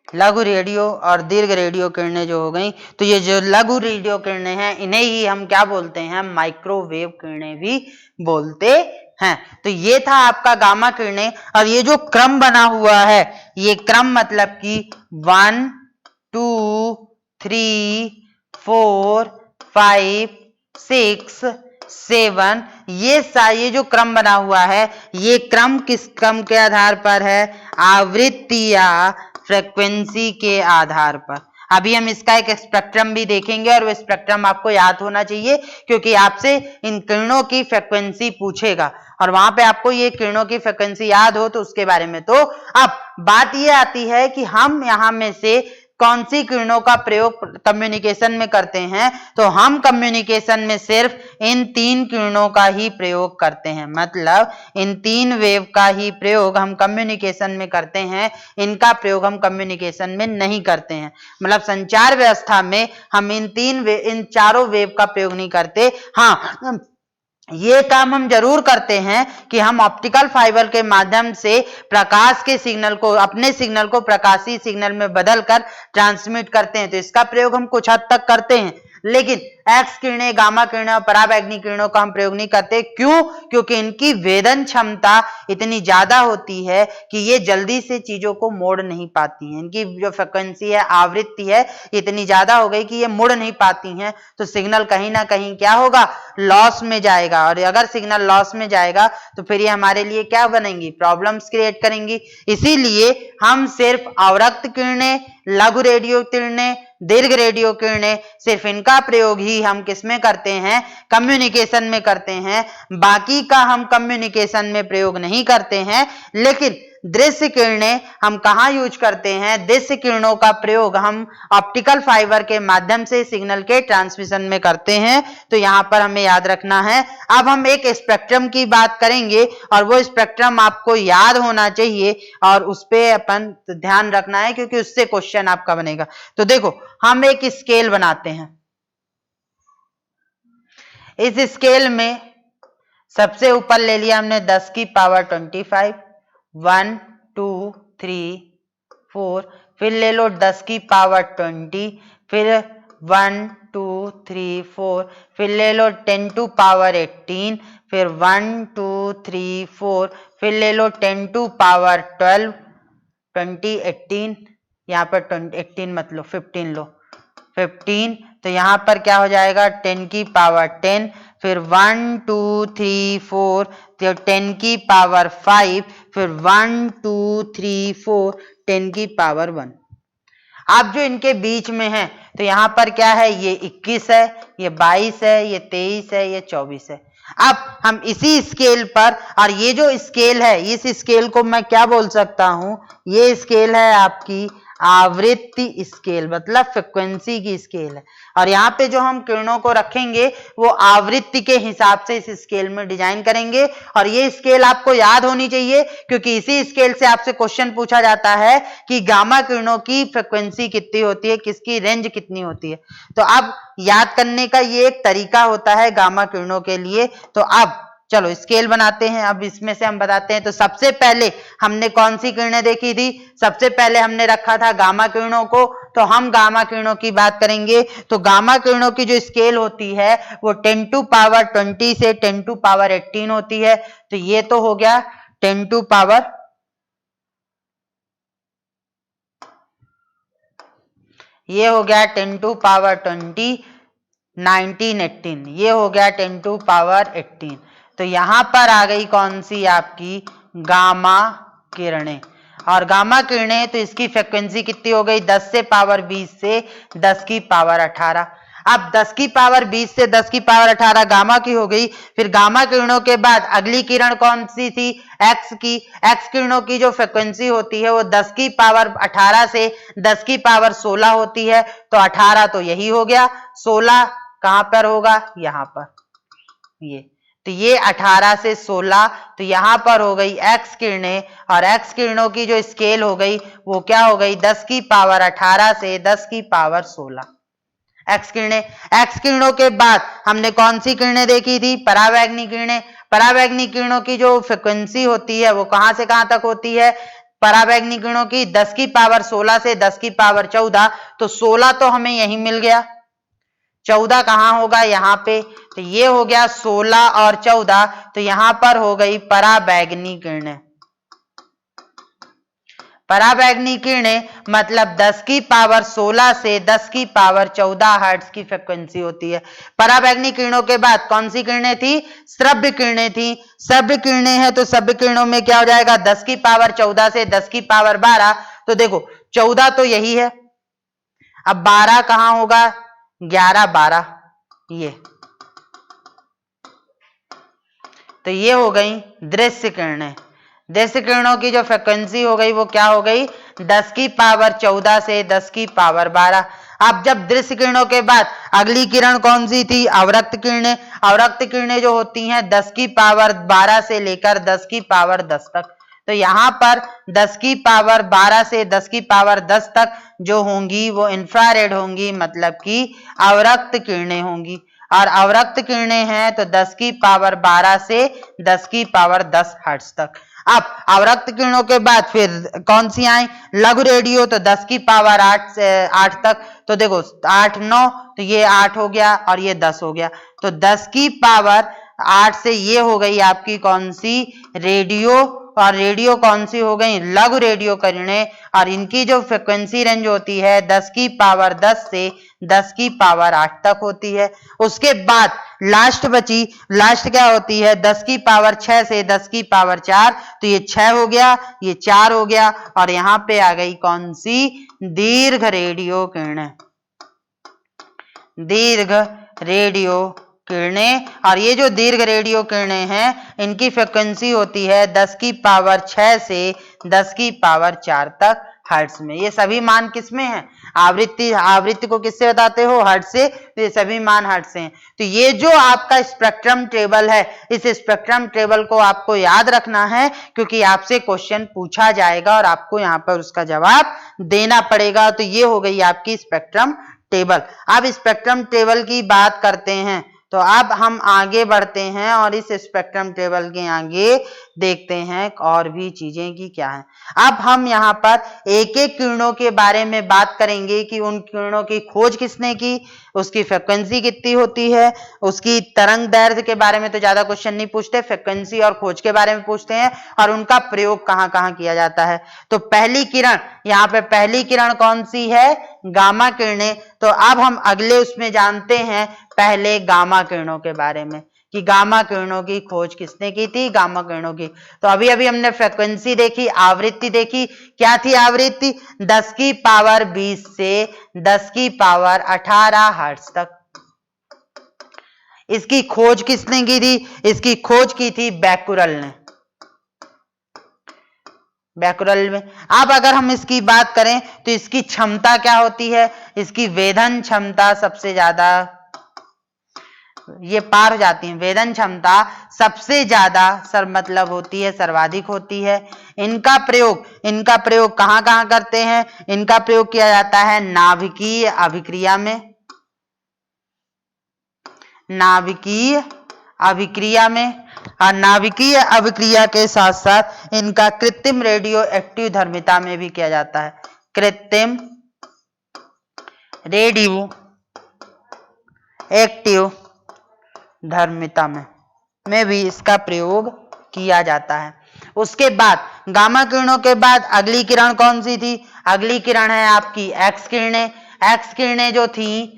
लघु रेडियो और दीर्घ रेडियो किरणें जो हो गई, तो ये जो लघु रेडियो किरणें हैं, इन्हें ही हम क्या बोलते हैं, माइक्रोवेव किरणें भी बोलते हैं। तो ये था आपका गामा किरणें। और ये जो क्रम बना हुआ है, ये क्रम मतलब कि 1 2 3 4 5 6 7, ये जो क्रम बना हुआ है, ये क्रम किस क्रम के आधार पर है, आवृत्ति या फ्रीक्वेंसी के आधार पर। अभी हम इसका एक स्पेक्ट्रम भी देखेंगे और वो स्पेक्ट्रम आपको याद होना चाहिए, क्योंकि आपसे इन किरणों की फ्रीक्वेंसी पूछेगा और वहां पे आपको ये किरणों की फ्रीक्वेंसी याद हो तो उसके बारे में। तो अब बात ये आती है कि हम यहां में से कौन सी किरणों का प्रयोग कम्युनिकेशन में करते हैं। तो हम कम्युनिकेशन में सिर्फ इन 3 किरणों का ही प्रयोग करते हैं, मतलब इन 3 वेव का ही प्रयोग हम कम्युनिकेशन में करते हैं, इनका प्रयोग हम कम्युनिकेशन में नहीं करते हैं। मतलब संचार व्यवस्था में हम इन चारों वेव का प्रयोग नहीं करते। हाँ, ये काम हम जरूर करते हैं कि हम ऑप्टिकल फाइबर के माध्यम से प्रकाश के सिग्नल को, अपने सिग्नल को प्रकाशीय सिग्नल में बदलकर ट्रांसमिट करते हैं। तो इसका प्रयोग हम कुछ हद तक करते हैं, लेकिन एक्स किरणें, गामा किरणें और पराबैंगनी किरणों का हम प्रयोग नहीं करते। क्यों? क्योंकि इनकी वेदन क्षमता इतनी ज्यादा होती है कि ये जल्दी से चीजों को मोड़ नहीं पाती हैं। इनकी जो फ्रिक्वेंसी है, आवृत्ति है, इतनी ज्यादा हो गई कि ये मुड़ नहीं पाती हैं। तो सिग्नल कहीं ना कहीं क्या होगा, लॉस में जाएगा। और अगर सिग्नल लॉस में जाएगा तो फिर ये हमारे लिए क्या बनेंगी, प्रॉब्लम्स क्रिएट करेंगी। इसीलिए हम सिर्फ अवरक्त किरणें, लघु रेडियो किरणें, दीर्घ रेडियो किरणें, सिर्फ इनका प्रयोग ही हम किसमें करते हैं, कम्युनिकेशन में करते हैं। बाकी का हम कम्युनिकेशन में प्रयोग नहीं करते हैं। लेकिन दृश्य किरणें हम कहाँ यूज करते हैं, दृश्य किरणों का प्रयोग हम ऑप्टिकल फाइबर के माध्यम से सिग्नल के ट्रांसमिशन में करते हैं। तो यहां पर हमें याद रखना है। अब हम एक स्पेक्ट्रम की बात करेंगे और वो स्पेक्ट्रम आपको याद होना चाहिए और उस पर अपन ध्यान रखना है, क्योंकि उससे क्वेश्चन आपका बनेगा। तो देखो, हम एक स्केल बनाते हैं। इस स्केल में सबसे ऊपर ले लिया हमने 10 की पावर 25, 1 2 3 4, फिर ले लो 10 की पावर 20, फिर 1 2 3 4, फिर ले लो 10 टू पावर 18, फिर 1 2 3 4, फिर ले लो 10 टू पावर 12, 20 18, यहाँ पर 18 मत लो, 15 लो, 15, तो यहाँ पर क्या हो जाएगा 10 की पावर 10, फिर 1 2 3 4, तो 10 की पावर 5, फिर 1 2 3 4, 10 की पावर 1। अब जो इनके बीच में है तो यहाँ पर क्या है, ये 21 है, ये 22 है, ये 23 है, ये 24 है। अब हम इसी स्केल पर, और ये जो स्केल है, इस स्केल को मैं क्या बोल सकता हूं, ये स्केल है आपकी आवृत्ति स्केल, मतलब फ्रिक्वेंसी की स्केल है। और यहाँ पे जो हम किरणों को रखेंगे वो आवृत्ति के हिसाब से इस स्केल में डिजाइन करेंगे। और ये स्केल आपको याद होनी चाहिए, क्योंकि इसी स्केल से आपसे क्वेश्चन पूछा जाता है कि गामा किरणों की फ्रिक्वेंसी कितनी होती है, किसकी रेंज कितनी होती है। तो अब याद करने का ये एक तरीका होता है गामा किरणों के लिए। तो अब चलो स्केल बनाते हैं, अब इसमें से हम बताते हैं। तो सबसे पहले हमने कौन सी किरणें देखी थी, सबसे पहले हमने रखा था गामा किरणों को। तो हम गामा किरणों की बात करेंगे। तो गामा किरणों की जो स्केल होती है वो 10 टू पावर 20 से 10 टू पावर 18 होती है। तो ये तो हो गया 10 टू पावर, ये हो गया 10 टू पावर 20, 19 18, ये हो गया 10 टू पावर 18। तो यहां पर आ गई कौन सी आपकी गामा किरणें। और गामा किरणें तो इसकी फ्रिक्वेंसी कितनी हो गई, 10 से पावर 20 से 10 की पावर 18। अब 10 की पावर 20 से 10 की पावर 18 गामा की हो गई। फिर गामा किरणों के बाद अगली किरण कौन सी थी, एक्स की। एक्स किरणों की जो फ्रिक्वेंसी होती है वो 10 की पावर 18 से 10 की पावर 16 होती है। तो 18 तो यही हो गया, 16 कहां पर होगा, यहां पर, ये तो ये 18 से 16, तो यहां पर हो गई एक्स किरणें। और एक्स किरणों की जो स्केल हो गई वो क्या हो गई, 10 की पावर 18 से 10 की पावर 16 एक्स किरणें। एक्स किरणों के बाद हमने कौन सी किरणें देखी थी, परावैंगनी किरणें। परावैंगनी किरणों की जो फ्रिक्वेंसी होती है वो कहां से कहां तक होती है, परावैंगनी किरणों की 10 की पावर 16 से 10 की पावर 14। तो 16 तो हमें यही मिल गया, 14 कहां होगा, यहां पे। तो ये हो गया 16 और 14, तो यहां पर हो गई परावैंगनी किरणें। परावैंगनी किरणें मतलब 10 की पावर 16 से 10 की पावर 14 हर्ट्ज की फ्रिक्वेंसी होती है। परावैंगनी किरणों के बाद कौन सी किरणें थी, श्रव्य किरणें थी। श्रव्य किरणें हैं तो श्रव्य किरणों में क्या हो जाएगा, 10 की पावर 14 से 10 की पावर 12। तो देखो 14 तो यही है, अब 12 कहां होगा, 11 12, ये तो ये हो गई दृश्य किरणें। दृश्य किरणों की जो फ्रिक्वेंसी हो गई वो क्या हो गई, 10 की पावर 14 से 10 की पावर 12। अब जब दृश्य किरणों के बाद अगली किरण कौन सी थी, अवरक्त किरणें। अवरक्त किरणें जो होती हैं 10 की पावर 12 से लेकर 10 की पावर 10 तक। तो यहाँ पर 10 की पावर 12 से 10 की पावर 10 तक जो होंगी वो इंफ्रारेड होंगी, मतलब कि अवरक्त किरणें होंगी। और अवरक्त किरणें हैं तो 10 की पावर 12 से 10 की पावर 10 हर्ट्ज तक। अब अवरक्त किरणों के बाद फिर कौन सी आई, लघु रेडियो, तो 10 की पावर 8 से 8 तक। तो देखो 8 9, तो ये 8 हो गया और ये 10 हो गया। तो 10 की पावर 8 से ये हो गई आपकी कौन सी, रेडियो। और रेडियो कौन सी हो गई, लघु रेडियो किरणें। और इनकी जो फ्रिक्वेंसी रेंज होती है 10 की पावर 10 से 10 की पावर 8 तक होती है। उसके बाद लास्ट बची, लास्ट क्या होती है, 10 की पावर 6 से 10 की पावर 4। तो ये 6 हो गया, ये 4 हो गया, और यहां पे आ गई कौन सी, दीर्घ रेडियो किरणें। दीर्घ रेडियो किरणें। और ये जो दीर्घ रेडियो किरणें हैं इनकी फ्रिक्वेंसी होती है 10 की पावर 6 से 10 की पावर 4 तक हर्ट्ज में। ये सभी मान किस में है, आवृत्ति। आवृत्ति को किससे बताते हो, हर्ट्ज से। तो ये सभी मान हर्ट्ज से हैं। तो ये जो आपका स्पेक्ट्रम टेबल है, इस स्पेक्ट्रम टेबल को आपको याद रखना है, क्योंकि आपसे क्वेश्चन पूछा जाएगा और आपको यहाँ पर उसका जवाब देना पड़ेगा। तो ये हो गई आपकी स्पेक्ट्रम टेबल। अब स्पेक्ट्रम टेबल की बात करते हैं तो अब हम आगे बढ़ते हैं और इस स्पेक्ट्रम टेबल के आगे देखते हैं और भी चीजें की क्या है। अब हम यहाँ पर एक एक किरणों के बारे में बात करेंगे कि उन किरणों की खोज किसने की, उसकी फ्रिक्वेंसी कितनी होती है, उसकी तरंग दैर्ध्य के बारे में तो ज्यादा क्वेश्चन नहीं पूछते, फ्रिक्वेंसी और खोज के बारे में पूछते हैं और उनका प्रयोग कहाँ कहाँ किया जाता है। तो पहली किरण, यहाँ पे पहली किरण कौन सी है, गामा किरणें। तो अब हम अगले उसमें जानते हैं पहले गामा किरणों के बारे में कि गामा किरणों की खोज किसने की थी, गामा किरणों की। तो अभी अभी हमने फ्रिक्वेंसी देखी, आवृत्ति देखी, क्या थी आवृत्ति, 10 की पावर 20 से 10 की पावर 18 हर्ट्ज तक। इसकी खोज किसने की थी, इसकी खोज की थी बैकुरल ने, बैकुरल में। अब अगर हम इसकी बात करें तो इसकी क्षमता क्या होती है, इसकी वेधन क्षमता सबसे ज्यादा, ये पार हो जाती है, वेधन क्षमता सबसे ज्यादा सर मतलब होती है, सर्वाधिक होती है। इनका प्रयोग कहाँ कहाँ करते हैं, इनका प्रयोग किया जाता है नाभिकीय अभिक्रिया में, नाभिकीय अभिक्रिया में, और नाभिकीय अभिक्रिया के साथ साथ इनका कृत्रिम रेडियो एक्टिव धर्मिता में भी किया जाता है, कृत्रिम रेडियो एक्टिव धर्मिता में भी इसका प्रयोग किया जाता है। उसके बाद गामा किरणों के बाद अगली किरण कौन सी थी, अगली किरण है आपकी एक्स किरणें। एक्स किरणें जो थी,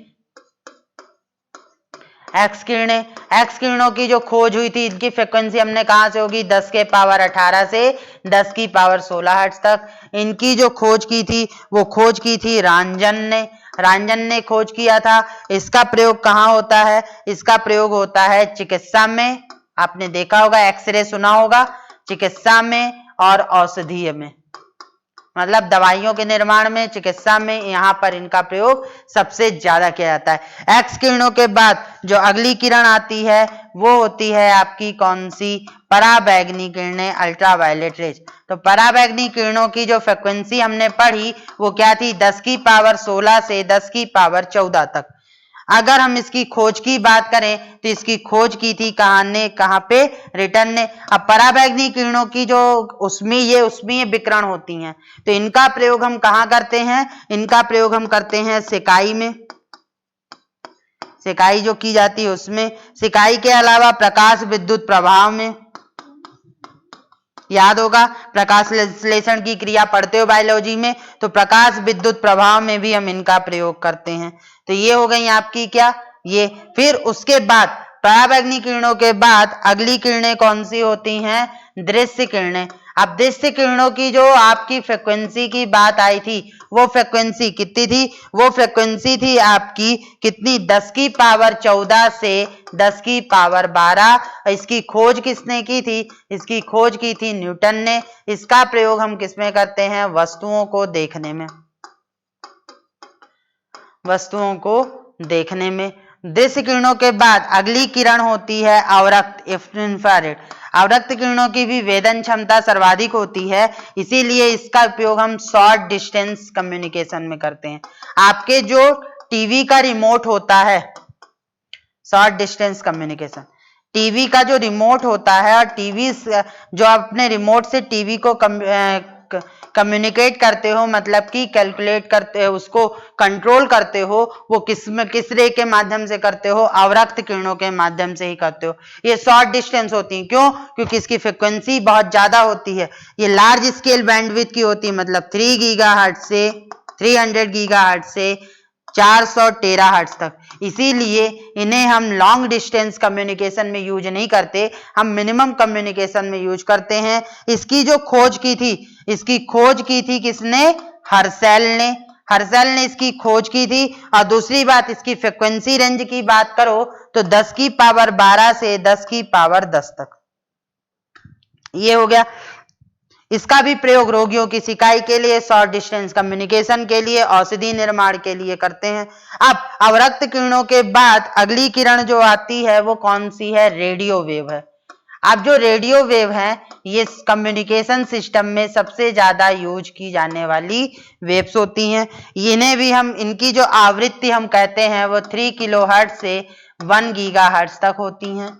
एक्स किरणों की जो खोज हुई थी, इनकी फ्रिक्वेंसी हमने कहां से होगी, 10 के पावर 18 से 10 की पावर 16 हर्ट्ज तक। इनकी जो खोज की थी वो खोज की थी रांजन ने खोज किया था। इसका प्रयोग कहाँ होता है, इसका प्रयोग होता है चिकित्सा में, आपने देखा होगा, एक्सरे सुना होगा, चिकित्सा में और औषधीय में, मतलब दवाइयों के निर्माण में, चिकित्सा में, यहाँ पर इनका प्रयोग सबसे ज्यादा किया जाता है। एक्स किरणों के बाद जो अगली किरण आती है वो होती है आपकी कौन सी, पराबैंगनी किरणें, अल्ट्रावायलेट रेज। तो पराबैंगनी किरणों की जो फ्रिक्वेंसी हमने पढ़ी वो क्या थी, 10 की पावर 16 से 10 की पावर 14 तक। अगर हम इसकी खोज की बात करें तो इसकी खोज की थी कहाँ पे, रिटर्न ने। अब पराबैंगनी किरणों की जो उसमें विकिरण होती हैं, तो इनका प्रयोग हम कहाँ करते हैं, इनका प्रयोग हम करते हैं सिकाई में, सिकाई जो की जाती है उसमें। सिकाई के अलावा प्रकाश विद्युत प्रभाव में, याद होगा प्रकाश संश्लेषण की क्रिया पढ़ते हो बायोलॉजी में, तो प्रकाश विद्युत प्रभाव में भी हम इनका प्रयोग करते हैं। तो ये हो गई आपकी क्या, ये। फिर उसके बाद पराबैंगनी किरणों के बाद अगली किरणें कौन सी होती हैं, दृश्य किरणें। अब दृश्य किरणों की जो आपकी फ्रिक्वेंसी की बात आई थी वो फ्रिक्वेंसी कितनी थी, वो फ्रिक्वेंसी थी आपकी कितनी, 10 की पावर 14 से 10 की पावर 12। इसकी खोज किसने की थी, इसकी खोज की थी न्यूटन ने। इसका प्रयोग हम किसमें करते हैं, वस्तुओं को देखने में, वस्तुओं को देखने में। दृश्य किरणों के बाद अगली किरण होती है अवरक्त, इंफ्रारेड। अवरक्त किरणों की भी वेधन क्षमता सर्वाधिक होती है, इसीलिए इसका उपयोग हम शॉर्ट डिस्टेंस कम्युनिकेशन में करते हैं। आपके जो टीवी का रिमोट होता है, शॉर्ट डिस्टेंस कम्युनिकेशन, टीवी का जो रिमोट होता है, और टीवी जो अपने रिमोट से टीवी को कम्युनिकेट करते हो, मतलब कि कैलकुलेट करते हो, उसको कंट्रोल करते हो, वो किस रे के माध्यम से करते हो, अवरक्त किरणों के माध्यम से ही करते हो। ये शॉर्ट डिस्टेंस होती है, क्यों, क्योंकि इसकी फ्रिक्वेंसी बहुत ज्यादा होती है, ये लार्ज स्केल बैंडविड्थ की होती है, मतलब 3 गीगाहर्ट्ज से 300 गीगाहर्ट्ज से 400 टेराहर्ट्ज तक। इसीलिए इन्हें हम लॉन्ग डिस्टेंस कम्युनिकेशन में यूज नहीं करते, हम मिनिमम कम्युनिकेशन में यूज करते हैं। इसकी जो खोज की थी, इसकी खोज की थी किसने, हर्सेल ने इसकी खोज की थी। और दूसरी बात, इसकी फ्रिक्वेंसी रेंज की बात करो तो 10 की पावर 12 से 10 की पावर 10 तक। ये हो गया। इसका भी प्रयोग रोगियों की सिकाई के लिए, शॉर्ट डिस्टेंस कम्युनिकेशन के लिए, औषधि निर्माण के लिए करते हैं। अब अवरक्त किरणों के बाद अगली किरण जो आती है वो कौन सी है, रेडियो वेव है। अब जो रेडियो वेव है ये कम्युनिकेशन सिस्टम में सबसे ज्यादा यूज की जाने वाली वेव्स होती हैं। इन्हें भी हम, इनकी जो आवृत्ति हम कहते हैं वो 3 किलोहर्ट्ज से 1 गीगाहर्ट्ज तक होती हैं,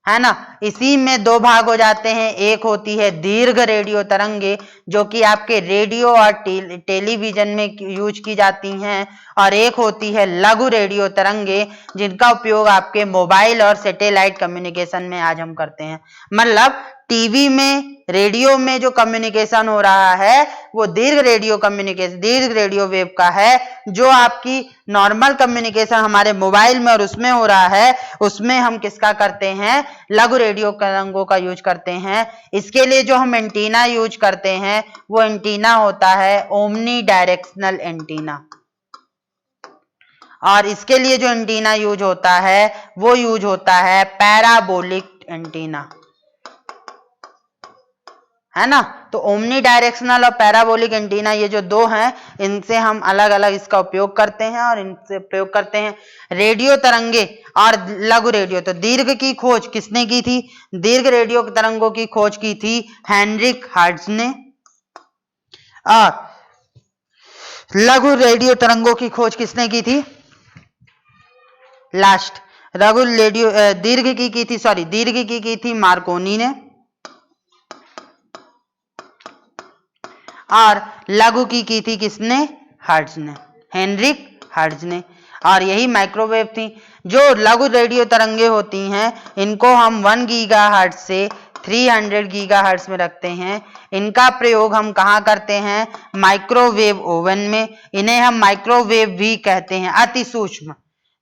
है ना। इसी में दो भाग हो जाते हैं, एक होती है दीर्घ रेडियो तरंगे जो कि आपके रेडियो और टेलीविजन में यूज की जाती हैं, और एक होती है लघु रेडियो तरंगे जिनका उपयोग आपके मोबाइल और सैटेलाइट कम्युनिकेशन में आज हम करते हैं। मतलब टीवी में, रेडियो में जो कम्युनिकेशन हो रहा है वो दीर्घ रेडियो वेव का है। जो आपकी नॉर्मल कम्युनिकेशन हमारे मोबाइल में और उसमें हो रहा है, उसमें हम किसका करते हैं, लघु रेडियो तरंगों का यूज करते हैं। इसके लिए जो हम एंटीना यूज करते हैं वो एंटीना होता है ओमनी डायरेक्शनल एंटीना, और इसके लिए जो एंटीना यूज होता है वो यूज होता है पैराबोलिक एंटीना, है ना। तो ओमनी डायरेक्शनल और पैराबोलिक एंटीना ये जो दो हैं, इनसे हम अलग अलग इसका उपयोग करते हैं, और इनसे प्रयोग करते हैं रेडियो तरंगे और लघु रेडियो। तो दीर्घ की खोज किसने की थी, दीर्घ रेडियो तरंगों की खोज की थी हेनरिक हर्ट्ज ने, और लघु रेडियो तरंगों की खोज किसने की थी, लास्ट लघु रेडियो दीर्घ की थी मार्कोनी ने, और लघु की थी किसने, हर्ट्ज ने, हेनरिक हर्ट्ज ने। और यही माइक्रोवेव थी। जो लघु रेडियो तरंगे होती हैं इनको हम 1 गीगाहर्ट्ज से 300 गीगाहर्ट्ज में रखते हैं। इनका प्रयोग हम कहाँ करते हैं, माइक्रोवेव ओवन में। इन्हें हम माइक्रोवेव भी कहते हैं, अति सूक्ष्म।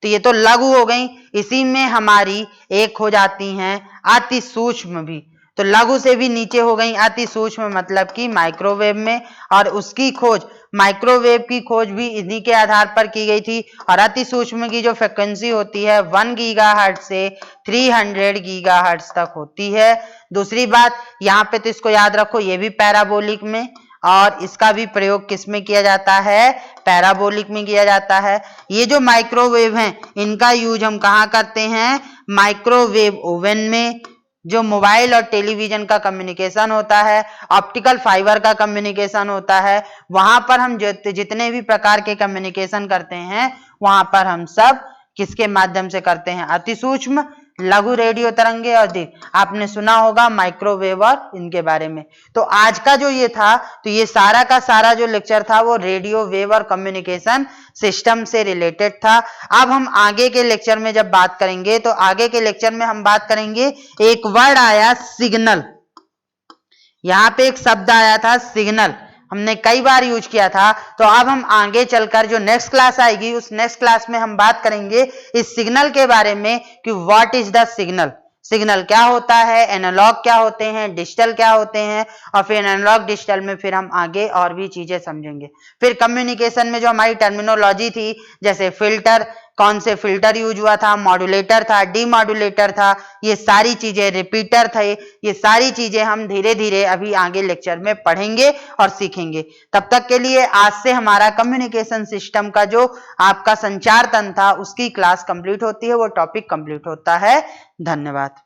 तो ये तो लघु हो गई, इसी में हमारी एक हो जाती हैं अति सूक्ष्म भी। तो लघु से भी नीचे हो गई अति सूक्ष्म, मतलब कि माइक्रोवेव में, और उसकी खोज, माइक्रोवेव की खोज भी इन्हीं के आधार पर की गई थी। और अति सूक्ष्म की जो फ्रिक्वेंसी होती है 1 गीगाहर्ट्ज से 300 गीगाहर्ट्ज तक होती है। दूसरी बात यहाँ पे तो इसको याद रखो, ये भी पैराबोलिक में, और इसका भी प्रयोग किस में किया जाता है, पैराबोलिक में किया जाता है। ये जो माइक्रोवेव हैं इनका यूज हम कहाँ करते हैं, माइक्रोवेव ओवन में। जो मोबाइल और टेलीविजन का कम्युनिकेशन होता है, ऑप्टिकल फाइबर का कम्युनिकेशन होता है, वहां पर हम जितने भी प्रकार के कम्युनिकेशन करते हैं वहां पर हम सब किसके माध्यम से करते हैं, अति सूक्ष्म, लघु रेडियो तरंगे और आपने सुना होगा माइक्रोवेव और इनके बारे में। तो आज का जो ये था, तो ये सारा का सारा जो लेक्चर था वो रेडियो वेव और कम्युनिकेशन सिस्टम से रिलेटेड था। अब हम आगे के लेक्चर में जब बात करेंगे, तो आगे के लेक्चर में हम बात करेंगे, एक वर्ड आया सिग्नल, यहाँ पे एक शब्द आया था सिग्नल, हमने कई बार यूज किया था। तो अब हम आगे चलकर जो नेक्स्ट क्लास आएगी, उस नेक्स्ट क्लास में हम बात करेंगे इस सिग्नल के बारे में कि what is the signal, signal क्या होता है, एनालॉग क्या होते हैं, डिजिटल क्या होते हैं, और फिर एनालॉग डिजिटल में फिर हम आगे और भी चीजें समझेंगे। फिर कम्युनिकेशन में जो हमारी टर्मिनोलॉजी थी, जैसे फिल्टर, कौन से फिल्टर यूज हुआ था, मॉड्यूलेटर था, डीमॉड्यूलेटर था, ये सारी चीजें, रिपीटर थे, ये सारी चीजें हम धीरे धीरे अभी आगे लेक्चर में पढ़ेंगे और सीखेंगे। तब तक के लिए आज से हमारा कम्युनिकेशन सिस्टम का जो आपका संचार तंत्र था उसकी क्लास कंप्लीट होती है, वो टॉपिक कंप्लीट होता है। धन्यवाद।